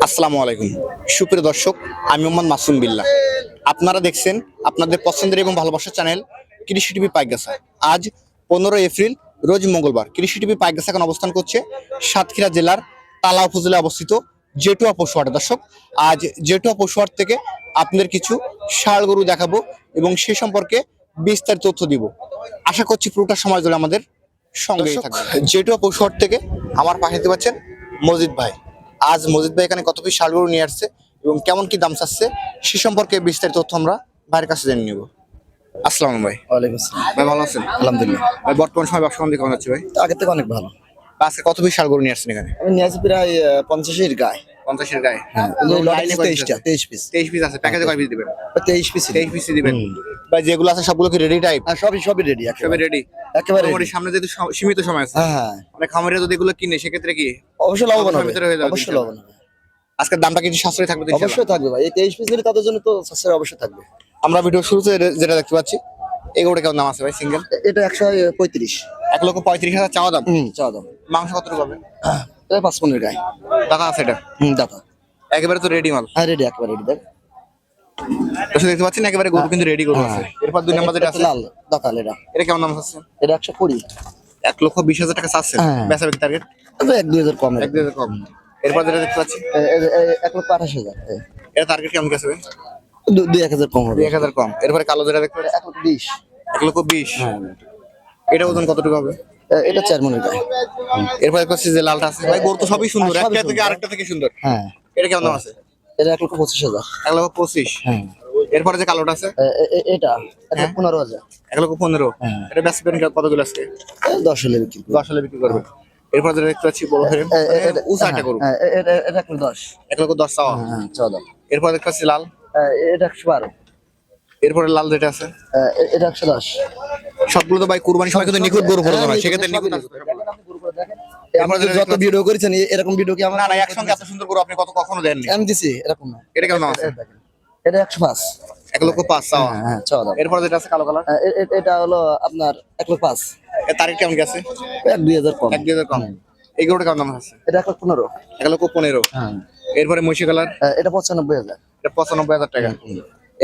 আসসালামু আলাইকুম সুপ্রিয় দর্শক, আমি মোহাম্মদ মাসুম বিল্লাহ। আপনারা দেখছেন আপনাদের পছন্দের এবং ভালোবাসার চ্যানেল কৃষি টিভি পাইকগাছা। আজ 15 এপ্রিল, রোজ মঙ্গলবার। কৃষি টিভি পাইকগাছা এখন অবস্থান করছে সাতক্ষীরা জেলার তালা উপজেলায় অবস্থিত জেটুয়া পশুহাটে। দর্শক, আজ জেটুয়া পশুহাট থেকে আপনাদের কিছু ষাঁড় গরু দেখাবো এবং সে সম্পর্কে বিস্তারিত তথ্য দিব। আশা করছি পুরোটা সময় ধরে আমাদের সঙ্গেই থাকবে। জেটুয়া পশুহাট থেকে আমার পাশে দেখতে পাচ্ছেন মজিদ ভাই। আজ মজিদ ভাই এখানে কত পিস ষাঁড় গরু নিয়ে আসছে এবং কেমন কি দাম চাচ্ছে সে সম্পর্কে বিস্তারিত তথ্য আমরা ভাইয়ের কাছে জেনে নিব। আসসালাম ভাই। ওয়ালাইকুম আসসালাম। ভাই ভালো আছেন? আলহামদুলিল্লাহ, ভাই বর্তমান সময় ব্যবসা বাণিজ্য কেমন হচ্ছে ভাই? আগের থেকে অনেক ভালো। আজকে কত পিস ষাঁড় গরু নিয়ে আসছেন এখানে? আমি নিয়ে আসি প্রায় 50-এর গায়ে। 50-এর গায়ে। হ্যাঁ, লাইনে 23 পিস। 23 পিস আছে। প্যাকেজে কয় পিস দিবেন? 23 পিস। 23 পিস দিবেন। ভাই যেগুলো আছে সবগুলো কি রেডি টাইপ? আর সবই রেডি, সবই রেডি। একেবারে মোটামুটি ready। সামনে যেহেতু সীমিত সময় আছে, হ্যাঁ, অনেক খামারিরা যদি এগুলো কিনে সেক্ষেত্রে কি অবশ্যই লাভবান হবে। ভিতরে হয়ে যাবে অবশ্যই ইনশাআল্লাহ। লাভবান হবে। আজকের দামটা কিছু সাশ্রয় থাকবে তো ইনশাআল্লাহ? অবশ্যই থাকবে ভাই। এই 23 পিস নিলে তাদের জন্য তো সাশ্রয় অবশ্যই থাকবে। আমরা ভিডিও শুরুতে যেটা দেখতে পাচ্ছি, এগুলোটা কেমন দাম আছে ভাই সিঙ্গেল? এটা 135। 1,35,000 চাওয়া দাম। চাওয়া দাম। মাংস কত পাবে? এটা 55-এর গায়ে। টাকা আছে এটা? দাতা। একেবারে তো রেডি মাল। হ্যাঁ, রেডি, একেবারে রেডি। দেখ, দর্শক দেখতে পাচ্ছেন একেবারে গরু কিন্তু রেডি গরু আছে। এরপর দুই নাম্বার যেটা আছে, লাল দাতা এটা। এটা কেমন দাম আছে? এটা 120। 1,20,000 টাকা চাচ্ছেন। হ্যাঁ। বেচা বিক্রি টার্গেট তবে 1-2 কম। 1,000 কম। এরপর যেটা দেখতে পাচ্ছি, 1,28,000। এটা টার্গেট কেমন গেছে ভাই? 2-1,000 কম হবে। 2,000 কম। এরপরে কালো যেটা দেখতে পাচ্ছি, 1,20,000। 1,20,000। হ্যাঁ, এটা ওজন কতটুকু হবে? এটা 4 মনের গায়ে। এরপর দেখতে পাচ্ছি যে লালটা আছে, ভাই গরু তো সবই সুন্দর, সবই একটা থেকে সুন্দর। আরেকটা থেকে সুন্দর। হ্যাঁ, এটা কেমন দাম আছে? এটা 1,25,000। 1,25,000। হ্যাঁ, এরপরে যে কালোটা আছে, এটা 15,000। 1,15,000। হ্যাঁ। এটা বেচবেন কতগুলো আজকে? 10 হলে বিক্রি করব। 10 হলে বিক্রি করবে। এরপর যেটা দেখতে পাচ্ছি বড় ফ্রেম, উঁচা একটা গরু। এটা 10। 1,10,000 চাওয়া। হ্যাঁ, 14। এরপর দেখতে পাচ্ছি লাল। এটা 112। এরপরে লাল যেটা আছে, এটা 110। সবগুলো তো ভাই কুরবানির সময় কিন্তু নিখুঁত গরু পড়বে না, সেক্ষেত্রে নিখুঁত আছে। আমরা যত ভিডিও করেছেন এরকম ভিডিও কি আমরা না না, একসঙ্গে এত সুন্দর গরু আপনি কখনো দেননি। আমি দিছি এরকম না। এটা কেমন দাম আছে? এটা 105। 1,05,000 চাওয়া। হ্যাঁ, 14। এরপর যেটা আছে কালো কালার, এটা হলো আপনার 105। এর তারিখ কেমন গেছে? 1-2,000 কম। 1,000 কম। এই গরুটা কেমন দাম আছে? এটা 115। 1,15,000। হ্যাঁ, এরপরে মহিষী কালার, এটা 95,000। এটা 95,000 টাকা।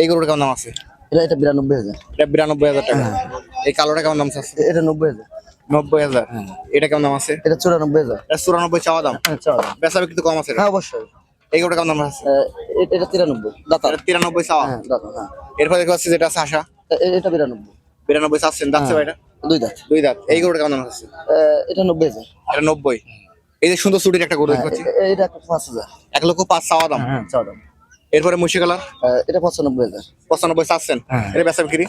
এই গরুটা কেমন দাম আছে? এটা 92,000। এটা 92,000 টাকা। এই কালোটা কেমন দাম আছে? এটা 90,000। 90,000। এটা কেমন দাম আছে? এটা 94,000। এটা 94 চাওয়া দাম। হ্যাঁ, চাওয়া দাম। বেচা বিক্রি তো কম আছে। হ্যাঁ, অবশ্যই। এই গরুটা কেমন দাম আছে? এটা 93 দাতা। এটা 93 চাওয়া। হ্যাঁ, দাতা। হ্যাঁ, এরপর দেখতে পাচ্ছি যেটা আছে আশা, এটা 92। 92 চাচ্ছেন। দাচ্ছে ভাই এটা? 2 দাঁত। 2 দাঁত। এই গরুটা কেমন দাম আছে? এটা 90,000। এটা 90। এই যে সুন্দর সুটির একটা গরু দেখতে পাচ্ছি, এটা 5,000। 1,05,000 চাওয়া দাম। হ্যাঁ, চাওয়া দাম। এরপরে মহিষী কালার, এটা 95,000। 95 চাচ্ছেন। হ্যাঁ। এটা বেচা বিক্রি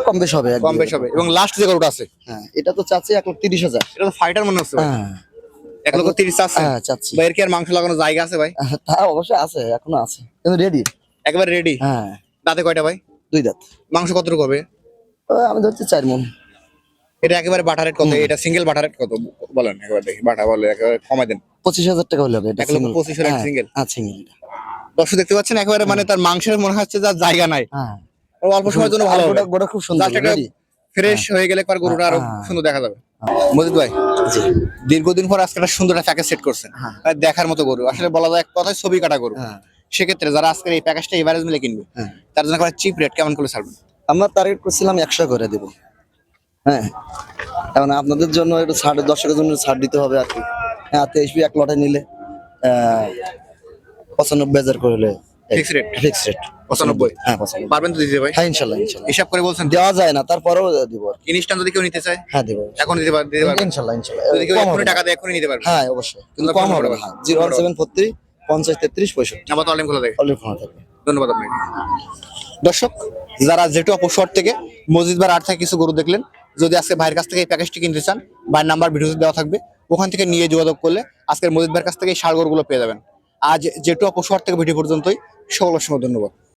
কম বেশ হবে। কম বেশ হবে। এবং লাস্ট যে গরুটা আছে, হ্যাঁ, এটা তো চাচ্ছি 1,30,000। এটা তো ফাইটার মনে হচ্ছে ভাই। হ্যাঁ, 1,30,000 চাচ্ছেন। হ্যাঁ, চাচ্ছি। ভাই এর কি আর মাংস লাগানোর জায়গা আছে ভাই? তা অবশ্যই আছে, এখনো আছে, কিন্তু রেডি। একবার রেডি। হ্যাঁ, দাঁতে কয়টা ভাই? 2 দাঁত। মাংস কতটুকু হবে? আমি ধরছি 4 মণ। এটা একেবারে বাটা রেট কত? এটা সিঙ্গেল বাটা রেট কত বলেন একবার দেখি। বাটা বলে একেবারে কমাই দেন। 25,000 টাকা হলে হবে। এটা 1,25,000 হ্যাঁ, সিঙ্গেল। হ্যাঁ, সিঙ্গেল। দর্শক দেখতে পাচ্ছেন একেবারে মানে তার মাংসের মনে হচ্ছে যার জায়গা নাই। হ্যাঁ, ও অল্প সময়ের জন্য ভালো হবে। গোটা খুব সুন্দর, জাস্ট একটা ready। ফ্রেশ হয়ে গেলে পর গরুটা আরো হ্যাঁ। সুন্দর দেখা যাবে। মজিদ ভাই, জি। দীর্ঘদিন পর আজকে একটা সুন্দর একটা প্যাকেজ সেট করছেন। হ্যাঁ। আর দেখার মতো গরু, আসলে বলা যায় এক কথায় ছবি কাটা গরু। হ্যাঁ। সেক্ষেত্রে যারা আজকে এই প্যাকেজটা এভারেজ মিলে কিনবে, হ্যাঁ। তার জন্য একটা চিপ রেট কেমন করে ছাড়বেন? আমরা টার্গেট করছিলাম 100 করে দেব। হ্যাঁ, এখন আপনাদের জন্য একটু ছাড়, দর্শকের জন্য ছাড় দিতে হবে আর কি। হ্যাঁ, 23 এক লটে নিলে 95,000 করে হলে ফিক্স রেট। Fix rate 95। হ্যাঁ, 95। পারবেন তো দিতে ভাই? হ্যাঁ, ইনশাল্লাহ, ইনশাল্লাহ। হিসাব করে বলছেন দেওয়া যায় না, তারপরেও দিব আর কি। ইনস্ট্যান্ট যদি কেউ নিতে চায় হ্যাঁ, দেবো। এখন দিতে পারবেন। ইনশাল্লাহ, ইনশাল্লাহ। যদি কেউ কম এখনই হবে টাকা না। দেয় এখনই নিতে পারবেন। হ্যাঁ, অবশ্যই, কিন্তু কম হবে না। হ্যাঁ, 01743 50 33 65। আবার তো অনলাইন খোলা থাকে। অলরেডি ফোন থাকবে। ধন্যবাদ আপনাকে। দর্শক, যারা জেটুয়া পশুহাট থেকে মসজিদ বা আট থেকে কিছু গরু দেখলেন, যদি আজকে ভাইয়ের কাছ থেকে এই প্যাকেজটি কিনতে চান, ভাইয়ের নাম্বার ভিডিওতে দেওয়া থাকবে, ওখান থেকে নিয়ে যোগাযোগ করলে আজকের মসজিদ ভাইয়ের কাছ থেকে এই ষাঁড় গরুগুলো পেয়ে যাবেন। আজ জেটুয়া পশুহাট থেকে ভিডিও পর্যন্তই। সকলের সঙ্গে ধন্যবাদ।